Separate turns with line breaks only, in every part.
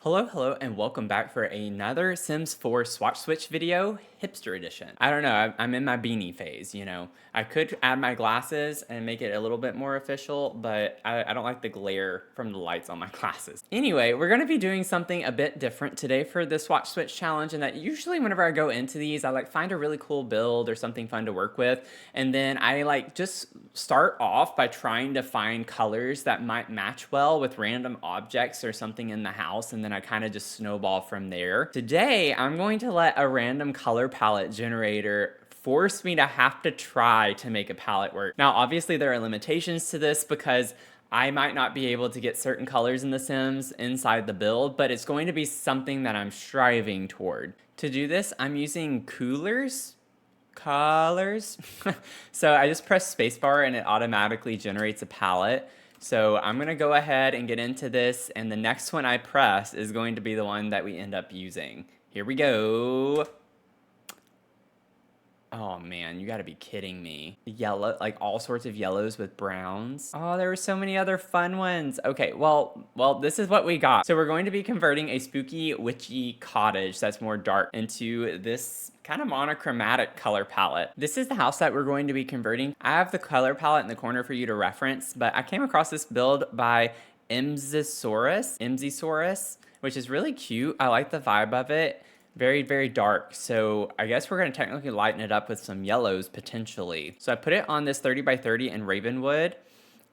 Hello, and welcome back for another Sims 4 Swatch Switch video, hipster edition. I don't know, I'm in my beanie phase, you know. I could add my glasses and make it a little bit more official, but I don't like the glare from the lights on my glasses. Anyway, we're gonna be doing something a bit different today for the Swatch Switch challenge, and that usually whenever I go into these, I find a really cool build or something fun to work with, and then I just start off by trying to find colors that might match well with random objects or something in the house, and then I kind of just snowball from there. Today, I'm going to let a random color palette generator force me to have to try to make a palette work. Now, obviously there are limitations to this because I might not be able to get certain colors in The Sims inside the build, but it's going to be something that I'm striving toward. To do this, I'm using colors. So I just press spacebar and it automatically generates a palette. So I'm gonna go ahead and get into this, and the next one I press is going to be the one that we end up using. Here we go. Oh man, you gotta be kidding me. Yellow, like all sorts of yellows with browns. Oh, there were so many other fun ones. Okay, well, this is what we got. So we're going to be converting a spooky, witchy cottage that's more dark into this kind of monochromatic color palette. This is the house that we're going to be converting. I have the color palette in the corner for you to reference, but I came across this build by Mzisaurus, which is really cute. I like the vibe of it. Very, very dark. So I guess we're going to technically lighten it up with some yellows potentially. So I put it on this 30 by 30 in Ravenwood,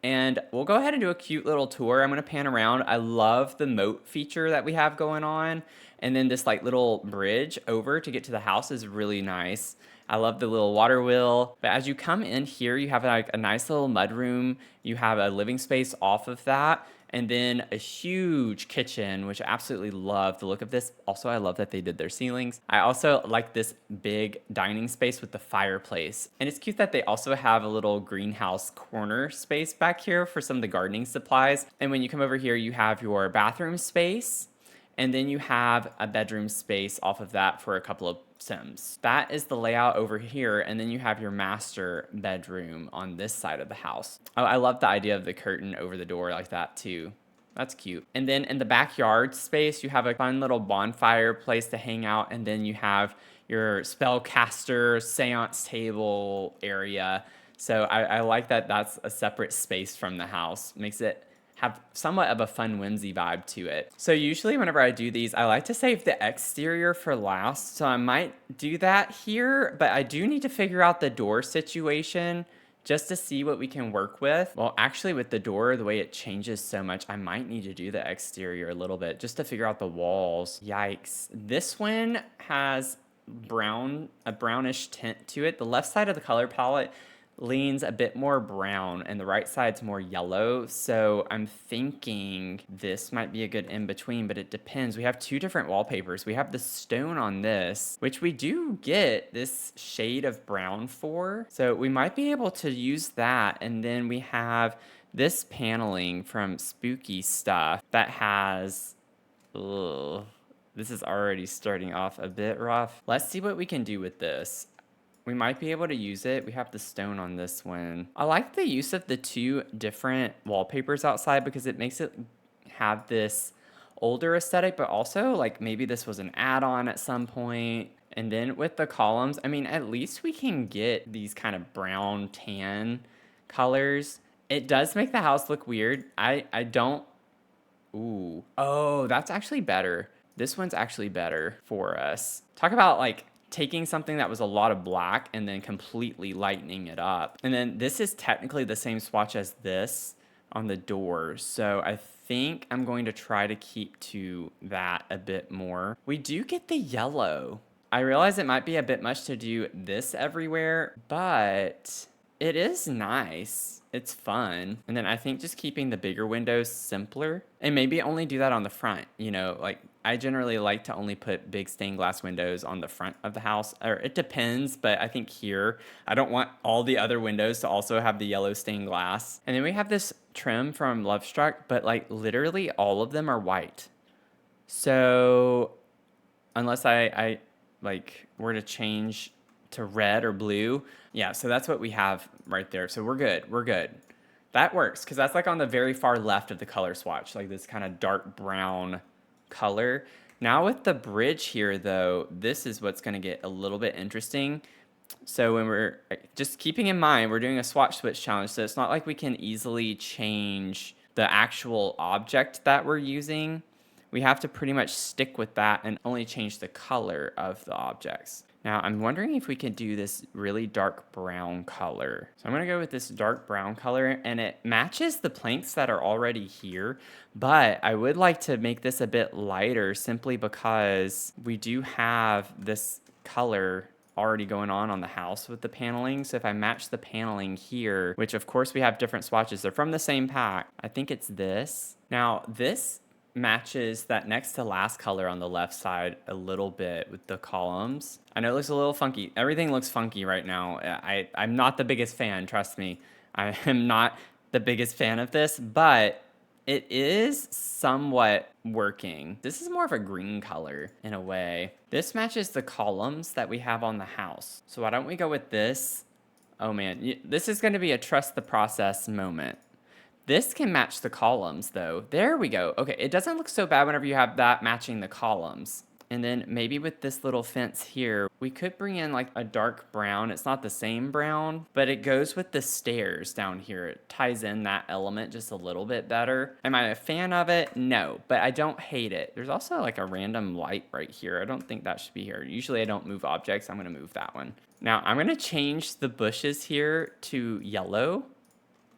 and we'll go ahead and do a cute little tour. I'm going to pan around. I love the moat feature that we have going on. And then this little bridge over to get to the house is really nice. I love the little water wheel. But as you come in here, you have a nice little mudroom. You have a living space off of that. And then a huge kitchen, which I absolutely love the look of this. Also, I love that they did their ceilings. I also like this big dining space with the fireplace. And it's cute that they also have a little greenhouse corner space back here for some of the gardening supplies. And when you come over here, you have your bathroom space. And then you have a bedroom space off of that for a couple of Sims. That is the layout over here, and then you have your master bedroom on this side of the house. Oh, I love the idea of the curtain over the door like that too. That's cute. And then in the backyard space, you have a fun little bonfire place to hang out, and then you have your spellcaster seance table area. So I like that that's a separate space from the house. Makes it have somewhat of a fun whimsy vibe to it. So usually whenever I do these, I like to save the exterior for last. So I might do that here, but I do need to figure out the door situation just to see what we can work with. Well, actually with the door, the way it changes so much, I might need to do the exterior a little bit just to figure out the walls. Yikes. This one has a brownish tint to it. The left side of the color palette leans a bit more brown and the right side's more yellow. So I'm thinking this might be a good in-between, but it depends. We have two different wallpapers. We have the stone on this, which we do get this shade of brown for. So we might be able to use that. And then we have this paneling from Spooky Stuff that has, this is already starting off a bit rough. Let's see what we can do with this. We might be able to use it. We have the stone on this one. I like the use of the two different wallpapers outside because it makes it have this older aesthetic, but also maybe this was an add-on at some point. And then with the columns, I mean, at least we can get these kind of brown tan colors. It does make the house look weird. I don't, ooh. Oh, that's actually better. This one's actually better for us. Talk about taking something that was a lot of black and then completely lightening it up. And then this is technically the same swatch as this on the door. So I think I'm going to try to keep to that a bit more. We do get the yellow. I realize it might be a bit much to do this everywhere, but it is nice. It's fun. And then I think just keeping the bigger windows simpler, and maybe only do that on the front, you know, I generally like to only put big stained glass windows on the front of the house, or it depends, but I think here, I don't want all the other windows to also have the yellow stained glass. And then we have this trim from Lovestruck, but literally all of them are white. So unless I were to change to red or blue, yeah, so that's what we have right there. So we're good. That works, because that's on the very far left of the color swatch, this kind of dark brown color. Now with the bridge here though, this is what's gonna get a little bit interesting. So when we're just keeping in mind, we're doing a swatch switch challenge, so it's not like we can easily change the actual object that we're using. We have to pretty much stick with that and only change the color of the objects. Now I'm wondering if we could do this really dark brown color. So I'm gonna go with this dark brown color, and it matches the planks that are already here, but I would like to make this a bit lighter simply because we do have this color already going on the house with the paneling. So if I match the paneling here, which of course we have different swatches, they're from the same pack. I think it's this. Now this matches that next to last color on the left side a little bit with the columns. I know it looks a little funky. Everything looks funky right now. I'm not the biggest fan, trust me. I am not the biggest fan of this, but it is somewhat working. This is more of a green color in a way. This matches the columns that we have on the house. So why don't we go with this? Oh man, this is gonna be a trust the process moment. This can match the columns though. There we go. Okay, it doesn't look so bad whenever you have that matching the columns. And then maybe with this little fence here, we could bring in like a dark brown. It's not the same brown, but it goes with the stairs down here. It ties in that element just a little bit better. Am I a fan of it? No, but I don't hate it. There's also like a random light right here. I don't think that should be here. Usually I don't move objects. I'm gonna move that one. Now I'm gonna change the bushes here to yellow.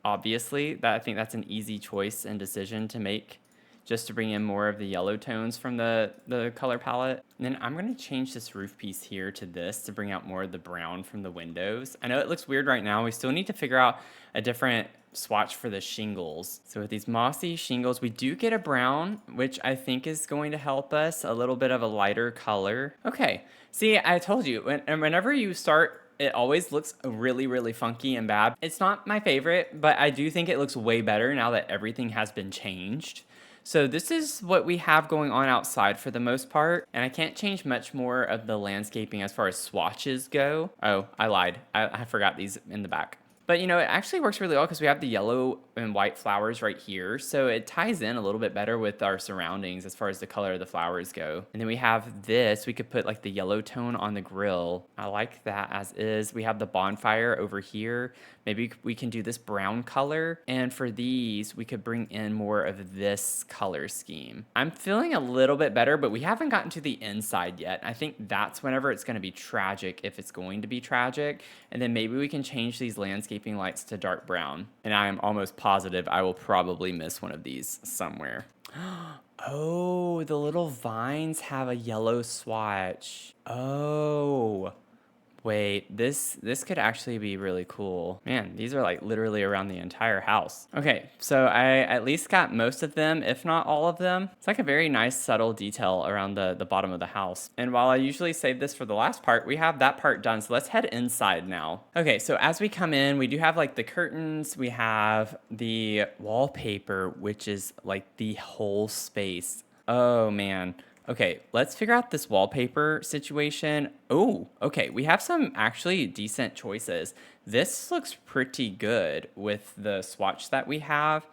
Obviously, I think that's an easy choice and decision to make, just to bring in more of the yellow tones from the color palette. And then I'm gonna change this roof piece here to this to bring out more of the brown from the windows. I know it looks weird right now. We still need to figure out a different swatch for the shingles. So with these mossy shingles, we do get a brown, which I think is going to help us, a little bit of a lighter color. Okay, see, I told you, whenever you start, it always looks really, really funky and bad. It's not my favorite, but I do think it looks way better now that everything has been changed. So this is what we have going on outside for the most part, and I can't change much more of the landscaping as far as swatches go. Oh, I lied. I forgot these in the back. But you know, it actually works really well because we have the yellow and white flowers right here. So it ties in a little bit better with our surroundings as far as the color of the flowers go. And then we have this, we could put like the yellow tone on the grill. I like that as is. We have the bonfire over here. Maybe we can do this brown color. And for these, we could bring in more of this color scheme. I'm feeling a little bit better, but we haven't gotten to the inside yet. I think that's whenever it's gonna be tragic, if it's going to be tragic. And then maybe we can change these landscaping lights to dark brown. And I am almost positive I will probably miss one of these somewhere. Oh, the little vines have a yellow swatch. Oh. Wait, this could actually be really cool. Man, these are like literally around the entire house. Okay, so I at least got most of them, if not all of them. It's like a very nice subtle detail around the bottom of the house. And while I usually save this for the last part, we have that part done. So let's head inside now. Okay, so as we come in, we do have like the curtains, we have the wallpaper, which is like the whole space. Oh man. Okay, let's figure out this wallpaper situation. Oh, okay, we have some actually decent choices. This looks pretty good with the swatch that we have.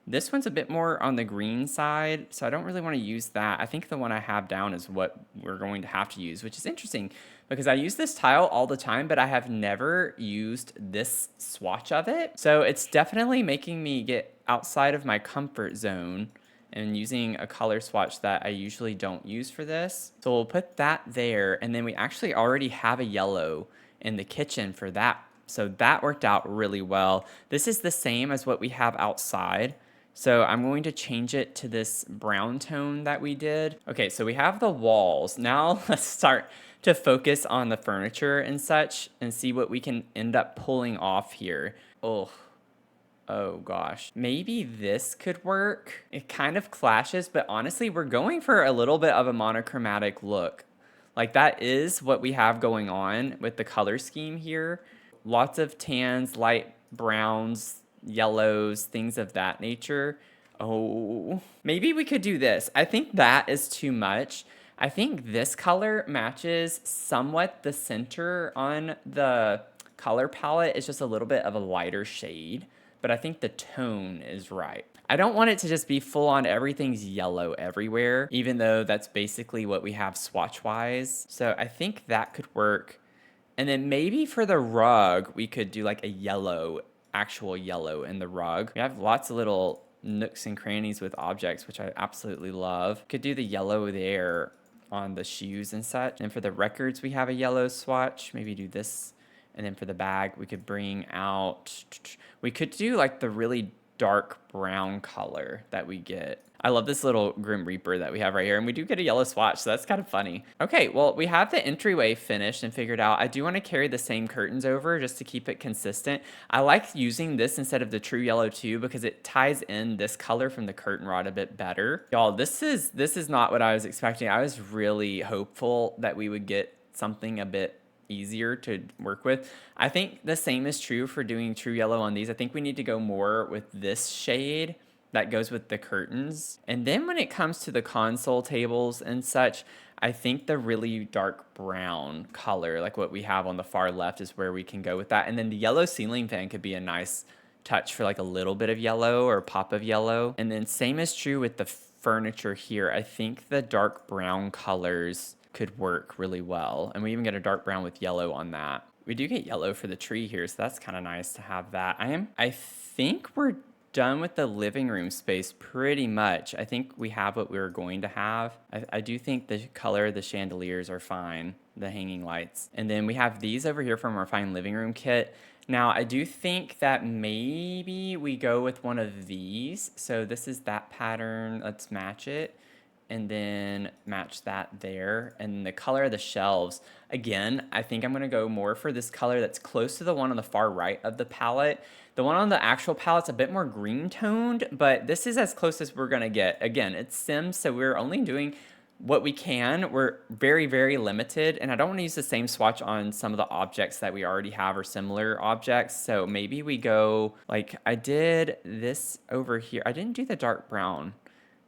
This one's a bit more on the green side, so I don't really want to use that. I think the one I have down is what we're going to have to use, which is interesting because I use this tile all the time, but I have never used this swatch of it. So it's definitely making me get outside of my comfort zone and using a color swatch that I usually don't use for this. So we'll put that there, and then we actually already have a yellow in the kitchen for that. So that worked out really well. This is the same as what we have outside. So I'm going to change it to this brown tone that we did. Okay, so we have the walls. Now let's start to focus on the furniture and such and see what we can end up pulling off here. Oh gosh, maybe this could work. It kind of clashes, but honestly, we're going for a little bit of a monochromatic look. Like that is what we have going on with the color scheme here. Lots of tans, light browns, yellows, things of that nature. Oh, maybe we could do this. I think that is too much. I think this color matches somewhat the center on the color palette. It's just a little bit of a lighter shade. But I think the tone is right. I don't want it to just be full on everything's yellow everywhere, even though that's basically what we have swatch-wise. So I think that could work. And then maybe for the rug, we could do like a yellow, actual yellow in the rug. We have lots of little nooks and crannies with objects, which I absolutely love. Could do the yellow there on the shoes and such. And for the records, we have a yellow swatch. Maybe do this. And then for the bag, we could bring out, we could do like the really dark brown color that we get. I love this little Grim Reaper that we have right here, and we do get a yellow swatch, so that's kind of funny. Okay, well, we have the entryway finished and figured out. I do want to carry the same curtains over just to keep it consistent. I like using this instead of the true yellow too because it ties in this color from the curtain rod a bit better. Y'all, this is not what I was expecting. I was really hopeful that we would get something a bit easier to work with. I think the same is true for doing true yellow on these. I think we need to go more with this shade that goes with the curtains. And then when it comes to the console tables and such, I think the really dark brown color, like what we have on the far left, is where we can go with that. And then the yellow ceiling fan could be a nice touch for like a little bit of yellow or pop of yellow. And then same is true with the furniture here. I think the dark brown colors could work really well. And we even get a dark brown with yellow on that. We do get yellow for the tree here, so that's kind of nice to have that. I think we're done with the living room space pretty much. I think we have what we were going to have. I do think the color of the chandeliers are fine, the hanging lights. And then we have these over here from our fine living room kit. Now, I do think that maybe we go with one of these. So this is that pattern. Let's match it. And then match that there. And the color of the shelves, again, I think I'm gonna go more for this color that's close to the one on the far right of the palette. The one on the actual palette's a bit more green toned, but this is as close as we're gonna get. Again, it's Sims, so we're only doing what we can. We're very, very limited, and I don't wanna use the same swatch on some of the objects that we already have or similar objects, so maybe we go, like I did this over here. I didn't do the dark brown.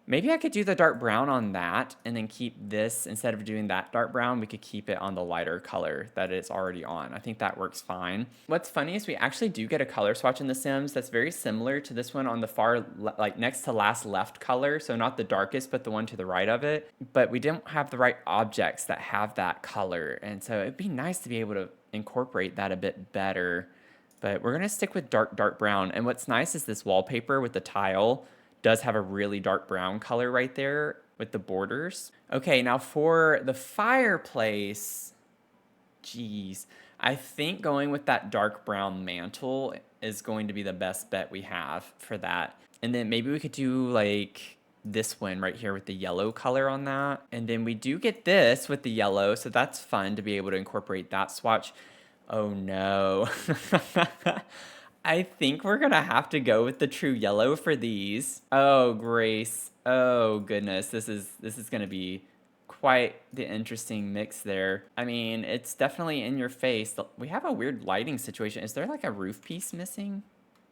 Maybe I could do the dark brown on that and then keep this, instead of doing that dark brown, we could keep it on the lighter color that it's already on. I think that works fine. What's funny is we actually do get a color swatch in The Sims that's very similar to this one on the far, like next to last left color. So not the darkest, but the one to the right of it. But we didn't have the right objects that have that color. And so it'd be nice to be able to incorporate that a bit better. But we're gonna stick with dark, dark brown. And what's nice is this wallpaper with the tile does have a really dark brown color right there with the borders. Okay, now for the fireplace, geez, I think going with that dark brown mantle is going to be the best bet we have for that. And then maybe we could do like this one right here with the yellow color on that. And then we do get this with the yellow, so that's fun to be able to incorporate that swatch. Oh no. I think we're gonna have to go with the true yellow for these. Oh, Grace. Oh, goodness. This is gonna be quite the interesting mix there. I mean, it's definitely in your face. We have a weird lighting situation. Is there like a roof piece missing?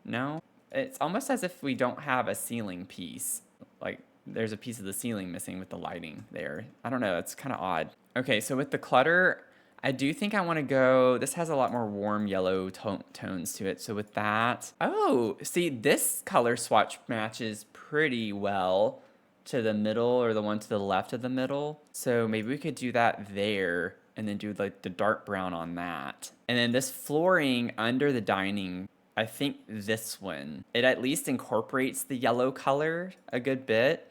No? It's almost as if we don't have a ceiling piece. Like, there's a piece of the ceiling missing with the lighting there. I don't know. It's kind of odd. Okay, so with the clutter, I do think I want to go, this has a lot more warm yellow tones to it. So with that, oh, see, this color swatch matches pretty well to the middle or the one to the left of the middle. So maybe we could do that there and then do like the dark brown on that. And then this flooring under the dining, I think this one, it at least incorporates the yellow color a good bit.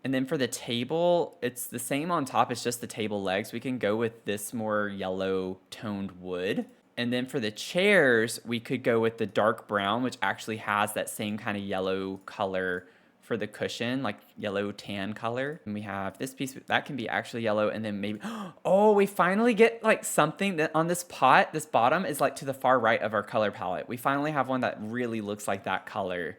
And then for the table, it's the same on top. It's just the table legs. We can go with this more yellow toned wood. And then for the chairs, we could go with the dark brown, which actually has that same kind of yellow color for the cushion, like yellow tan color. And we have this piece that can be actually yellow. And then maybe, oh, we finally get like something that on this pot, this bottom is like to the far right of our color palette. We finally have one that really looks like that color.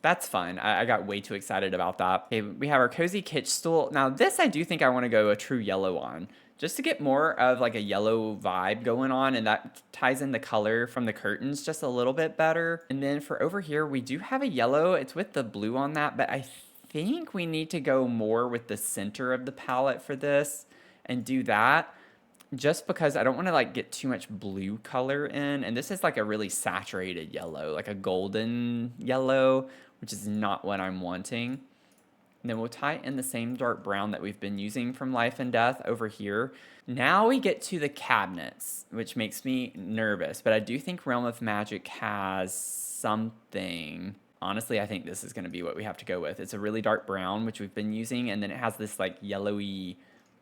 That's fun. I got way too excited about that. Okay, we have our cozy kitchen stool. Now this I do think I want to go a true yellow on, just to get more of like a yellow vibe going on, and that ties in the color from the curtains just a little bit better. And then for over here, we do have a yellow. It's with the blue on that, but I think we need to go more with the center of the palette for this and do that. Just because I don't want to like get too much blue color in. And this is like a really saturated yellow, like a golden yellow, which is not what I'm wanting. And then we'll tie in the same dark brown that we've been using from Life and Death over here. Now we get to the cabinets, which makes me nervous, but I do think Realm of Magic has something. Honestly, I think this is going to be what we have to go with. It's a really dark brown, which we've been using, and then it has this like yellowy,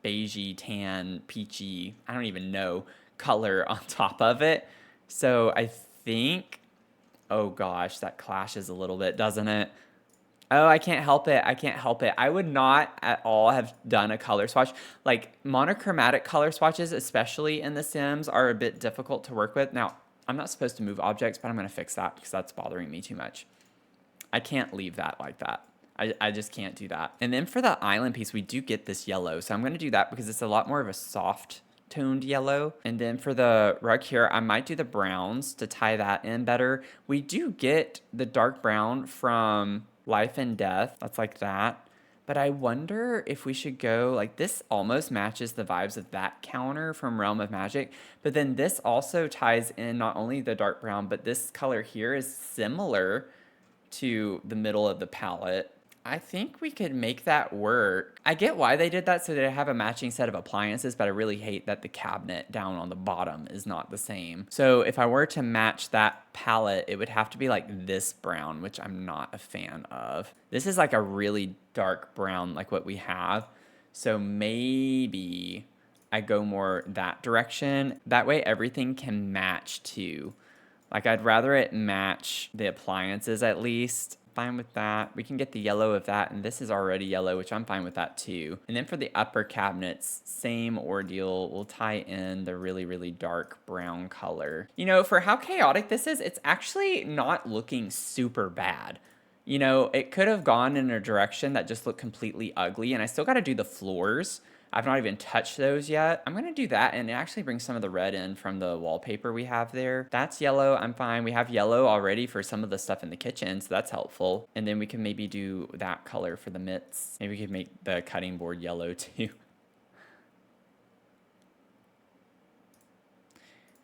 beigey, tan, peachy, I don't even know, color on top of it. So I think, oh gosh, that clashes a little bit, doesn't it? Oh, I can't help it. I can't help it. I would not at all have done a color swatch. Like monochromatic color swatches, especially in The Sims, are a bit difficult to work with. Now, I'm not supposed to move objects, but I'm going to fix that because that's bothering me too much. I can't leave that like that. I just can't do that. And then for the island piece, we do get this yellow. So I'm going to do that because it's a lot more of a soft toned yellow. And then for the rug here, I might do the browns to tie that in better. We do get the dark brown from Life and Death. That's like that. But I wonder if we should go, like this almost matches the vibes of that counter from Realm of Magic. But then this also ties in not only the dark brown, but this color here is similar to the middle of the palette. I think we could make that work. I get why they did that so they have a matching set of appliances, but I really hate that the cabinet down on the bottom is not the same. So if I were to match that palette, it would have to be like this brown, which I'm not a fan of. This is like a really dark brown like what we have. So maybe I go more that direction. That way everything can match too. Like I'd rather it match the appliances at least. Fine with that. We can get the yellow of that, and this is already yellow, which I'm fine with that too. And then for the upper cabinets, same ordeal. We'll tie in the really, really dark brown color. You know, for how chaotic this is, it's actually not looking super bad. You know, it could have gone in a direction that just looked completely ugly, and I still got to do the floors. I've not even touched those yet. I'm going to do that and actually bring some of the red in from the wallpaper we have there. That's yellow. I'm fine. We have yellow already for some of the stuff in the kitchen, so that's helpful. And then we can maybe do that color for the mitts. Maybe we could make the cutting board yellow too.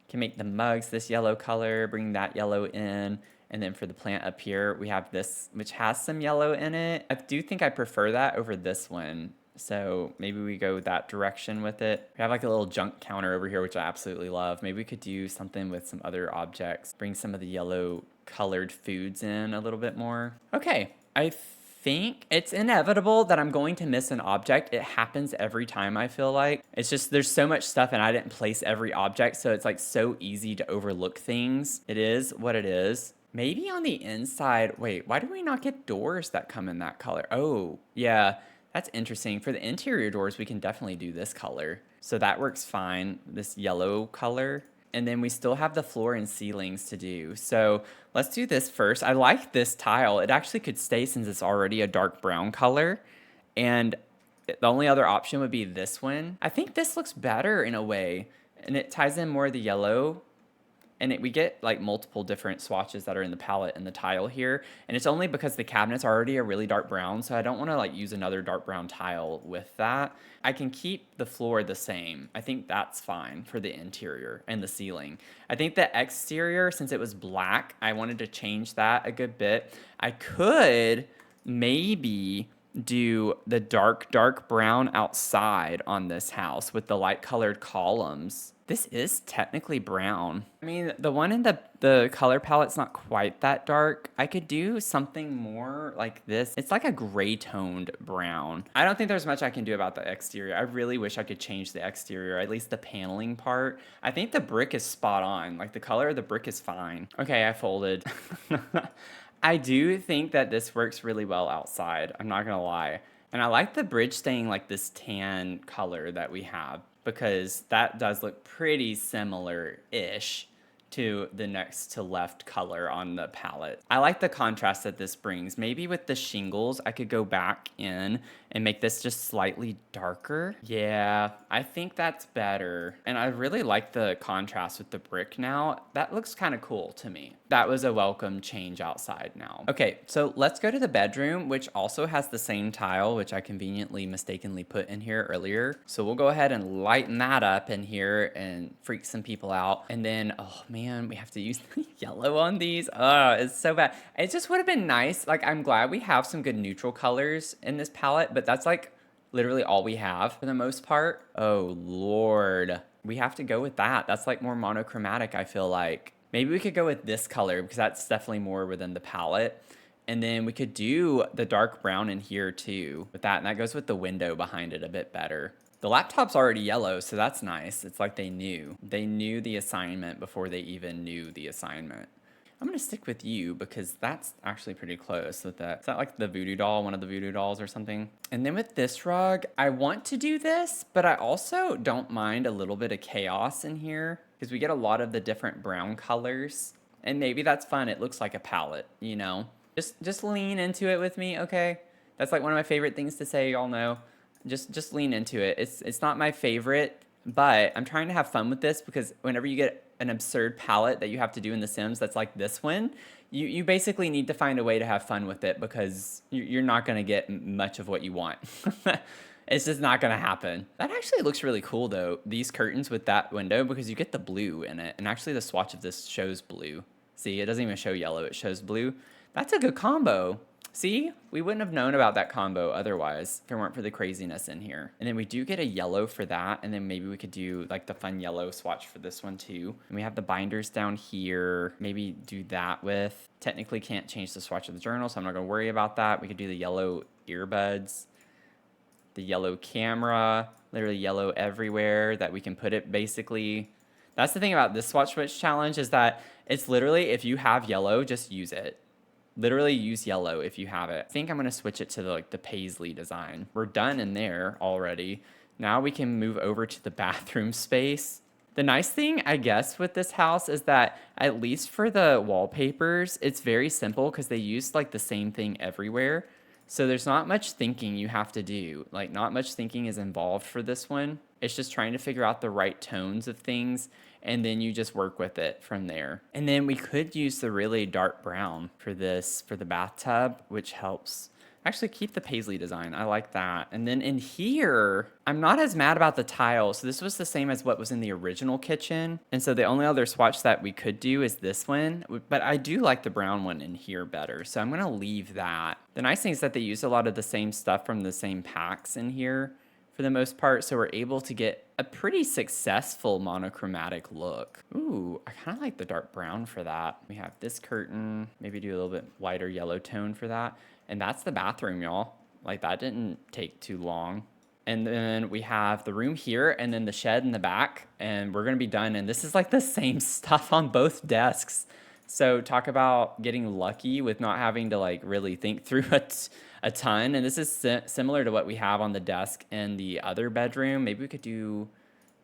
Can make the mugs this yellow color, bring that yellow in. And then for the plant up here, we have this, which has some yellow in it. I do think I prefer that over this one. So maybe we go that direction with it. We have like a little junk counter over here, which I absolutely love. Maybe we could do something with some other objects. Bring some of the yellow colored foods in a little bit more. Okay, I think it's inevitable that I'm going to miss an object. It happens every time, I feel like. It's just there's so much stuff and I didn't place every object, so it's like so easy to overlook things. It is what it is. Maybe on the inside, wait, why do we not get doors that come in that color? Oh, yeah. That's interesting. For the interior doors, we can definitely do this color. So that works fine, this yellow color. And then we still have the floor and ceilings to do. So let's do this first. I like this tile. It actually could stay since it's already a dark brown color. And the only other option would be this one. I think this looks better in a way. And it ties in more of the yellow. And we get like multiple different swatches that are in the palette and the tile here. And it's only because the cabinets are already a really dark brown. So I don't want to like use another dark brown tile with that. I can keep the floor the same. I think that's fine for the interior and the ceiling. I think the exterior, since it was black, I wanted to change that a good bit. I could maybe do the dark brown outside on this house with the light colored columns. This is technically brown. I mean, the one in the color palette's not quite that dark. I could do something more like this. It's like a gray toned brown. I don't think there's much I can do about the exterior. I really wish I could change the exterior, at least the paneling part. I think the brick is spot on. Like the color of the brick is fine. Okay, I folded. I do think that this works really well outside. I'm not gonna lie. And I like the bridge staying like this tan color that we have, because that does look pretty similar-ish to the next to left color on the palette. I like the contrast that this brings. Maybe with the shingles, I could go back in and make this just slightly darker. Yeah, I think that's better. And I really like the contrast with the brick now. That looks kind of cool to me. That was a welcome change outside now. Okay, so let's go to the bedroom, which also has the same tile, which I conveniently mistakenly put in here earlier. So we'll go ahead and lighten that up in here and freak some people out. And then, oh man, we have to use the yellow on these. Oh, it's so bad. It just would have been nice. Like, I'm glad we have some good neutral colors in this palette, but that's like literally all we have for the most part. Oh Lord, we have to go with that. That's like more monochromatic, I feel like. Maybe we could go with this color because that's definitely more within the palette. And then we could do the dark brown in here too with that. And that goes with the window behind it a bit better. The laptop's already yellow, so that's nice. It's like they knew. They knew the assignment before they even knew the assignment. I'm gonna stick with you because that's actually pretty close with that. Is that like the voodoo doll, one of the voodoo dolls or something? And then with this rug, I want to do this, but I also don't mind a little bit of chaos in here because we get a lot of the different brown colors. And maybe that's fun. It looks like a palette, you know? Just lean into it with me, okay? That's like one of my favorite things to say, y'all know. Just lean into it. It's not my favorite, but I'm trying to have fun with this because whenever you get an absurd palette that you have to do in The Sims that's like this one, you basically need to find a way to have fun with it because you're not going to get much of what you want. It's just not going to happen. That actually looks really cool though, these curtains with that window, because you get the blue in it. And actually the swatch of this shows blue. See, it doesn't even show yellow, it shows blue. That's a good combo. See, we wouldn't have known about that combo otherwise if it weren't for the craziness in here. And then we do get a yellow for that. And then maybe we could do like the fun yellow swatch for this one too. And we have the binders down here. Maybe do that with, technically can't change the swatch of the journal, so I'm not gonna worry about that. We could do the yellow earbuds, the yellow camera, literally yellow everywhere that we can put it basically. That's the thing about this Swatch Switch challenge is that it's literally, if you have yellow, just use it. Literally use yellow if you have it. I think I'm gonna switch it to the paisley design. We're done in there already. Now we can move over to the bathroom space. The nice thing, I guess, with this house is that at least for the wallpapers, it's very simple because they use like the same thing everywhere. So there's not much thinking you have to do. Like, not much thinking is involved for this one. It's just trying to figure out the right tones of things, and then you just work with it from there. And then we could use the really dark brown for this, for the bathtub, which helps. Actually, keep the paisley design. I like that. And then in here, I'm not as mad about the tile. So this was the same as what was in the original kitchen. And so the only other swatch that we could do is this one. But I do like the brown one in here better. So I'm going to leave that. The nice thing is that they use a lot of the same stuff from the same packs in here for the most part. So we're able to get a pretty successful monochromatic look. Ooh, I kind of like the dark brown for that. We have this curtain. Maybe do a little bit lighter yellow tone for that. And that's the bathroom, y'all. Like, that didn't take too long. And then we have the room here and then the shed in the back. And we're going to be done. And this is like the same stuff on both desks. So talk about getting lucky with not having to like really think through a ton. And this is similar to what we have on the desk in the other bedroom. Maybe we could do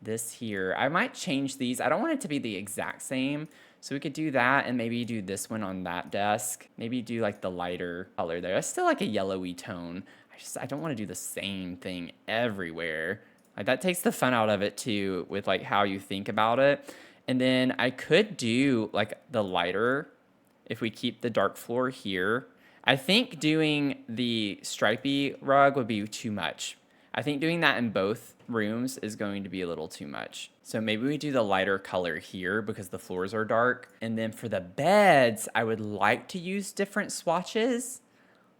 this here. I might change these. I don't want it to be the exact same. So we could do that and maybe do this one on that desk. Maybe do like the lighter color there. It's still like a yellowy tone. I don't want to do the same thing everywhere. Like, that takes the fun out of it too with like how you think about it. And then I could do like the lighter if we keep the dark floor here. I think doing the stripy rug would be too much. I think doing that in both rooms is going to be a little too much. So maybe we do the lighter color here because the floors are dark. And then for the beds, I would like to use different swatches,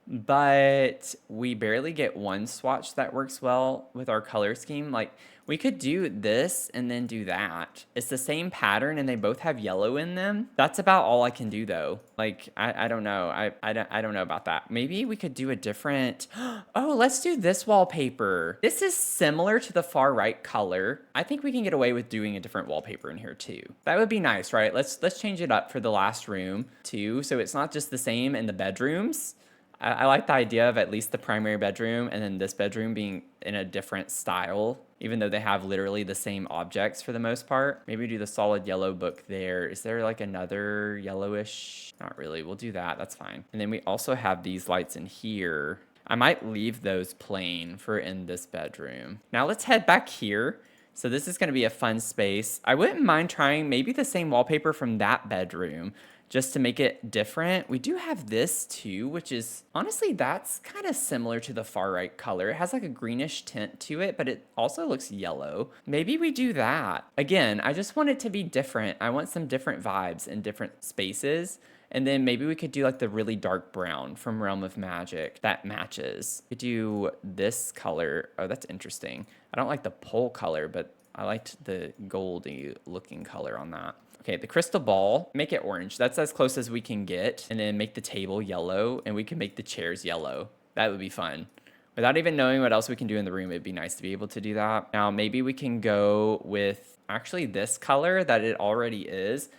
but we barely get one swatch that works well with our color scheme. Like, we could do this and then do that. It's the same pattern and they both have yellow in them. That's about all I can do though. Like, I don't know. I don't know about that. Maybe we could do a different, oh, let's do this wallpaper. This is similar to the far right color. I think we can get away with doing a different wallpaper in here too. That would be nice, right? Let's change it up for the last room too. So it's not just the same in the bedrooms. I like the idea of at least the primary bedroom and then this bedroom being in a different style, even though they have literally the same objects for the most part. Maybe do the solid yellow book there. Is there like another yellowish? Not really. We'll do that. That's fine. And then we also have these lights in here. I might leave those plain for in this bedroom. Now let's head back here. So this is going to be a fun space. I wouldn't mind trying maybe the same wallpaper from that bedroom just to make it different. We do have this too, which is honestly, that's kind of similar to the far right color. It has like a greenish tint to it, but it also looks yellow. Maybe we do that. Again, I just want it to be different. I want some different vibes in different spaces. And then maybe we could do like the really dark brown from Realm of Magic that matches. We could do this color. Oh, that's interesting. I don't like the pole color, but I liked the goldy looking color on that. Okay, the crystal ball, make it orange. That's as close as we can get. And then make the table yellow, and we can make the chairs yellow. That would be fun. Without even knowing what else we can do in the room, it'd be nice to be able to do that. Now, maybe we can go with actually this color that it already is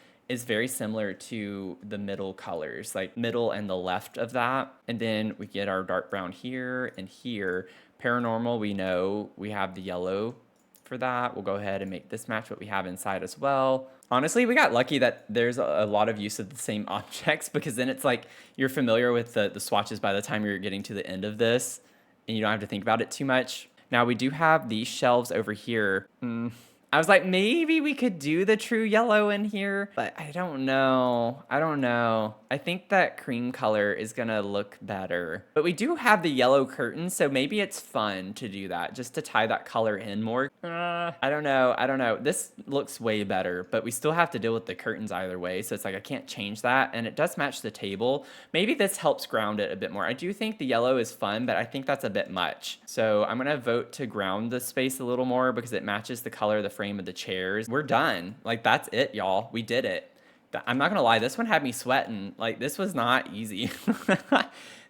very similar to the middle colors, like middle and the left of that. And then we get our dark brown here and here. Paranormal, we know we have the yellow for that. We'll go ahead and make this match what we have inside as well. Honestly, we got lucky that there's a lot of use of the same objects, because then it's like you're familiar with the swatches by the time you're getting to the end of this, and you don't have to think about it too much. Now we do have these shelves over here. I was like, maybe we could do the true yellow in here, but I don't know. I think that cream color is gonna look better. But we do have the yellow curtains, so maybe it's fun to do that, just to tie that color in more. I don't know. This looks way better, but we still have to deal with the curtains either way, so it's like I can't change that, and it does match the table. Maybe this helps ground it a bit more. I do think the yellow is fun, but I think that's a bit much. So I'm gonna vote to ground the space a little more because it matches the color of the frame of the chairs. We're done. Like, that's it, y'all. We did it. I'm not gonna lie, this one had me sweating. Like, this was not easy.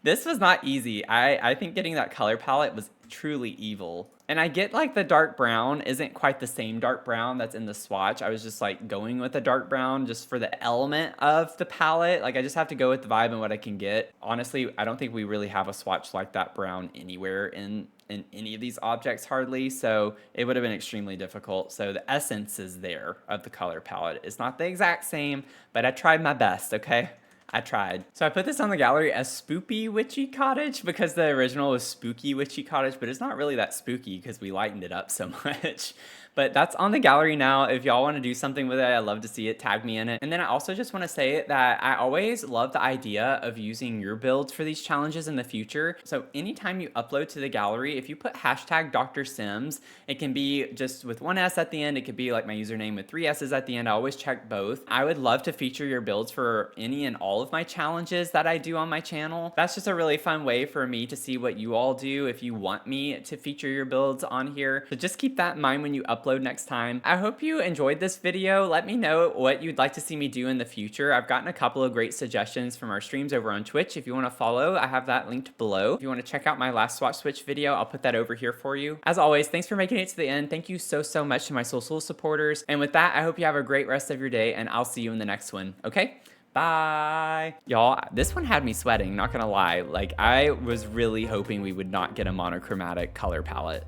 This was not easy. I think getting that color palette was truly evil. And I get like the dark brown isn't quite the same dark brown that's in the swatch. I was just like going with the dark brown just for the element of the palette. Like, I just have to go with the vibe and what I can get. Honestly, I don't think we really have a swatch like that brown anywhere in any of these objects hardly, so it would have been extremely difficult. So the essence is there of the color palette. It's not the exact same, but I tried my best, okay? I tried. So I put this on the gallery as Spoopy Witchy Cottage because the original was Spooky Witchy Cottage, but it's not really that spooky because we lightened it up so much. But that's on the gallery now. If y'all want to do something with it, I'd love to see it. Tag me in it. And then I also just want to say that I always love the idea of using your builds for these challenges in the future. So anytime you upload to the gallery, if you put hashtag Dr. Sims, it can be just with one S at the end. It could be like my username with 3 S's at the end. I always check both. I would love to feature your builds for any and all of my challenges that I do on my channel. That's just a really fun way for me to see what you all do if you want me to feature your builds on here. So just keep that in mind when you upload next time. I hope you enjoyed this video. Let me know what you'd like to see me do in the future. I've gotten a couple of great suggestions from our streams over on Twitch. If you want to follow, I have that linked below. If you want to check out my last Swatch Switch video, I'll put that over here for you. As always, thanks for making it to the end. Thank you so much to my social supporters. And with that, I hope you have a great rest of your day, and I'll see you in the next one. Okay? Bye. Y'all, this one had me sweating, not gonna lie. Like, I was really hoping we would not get a monochromatic color palette.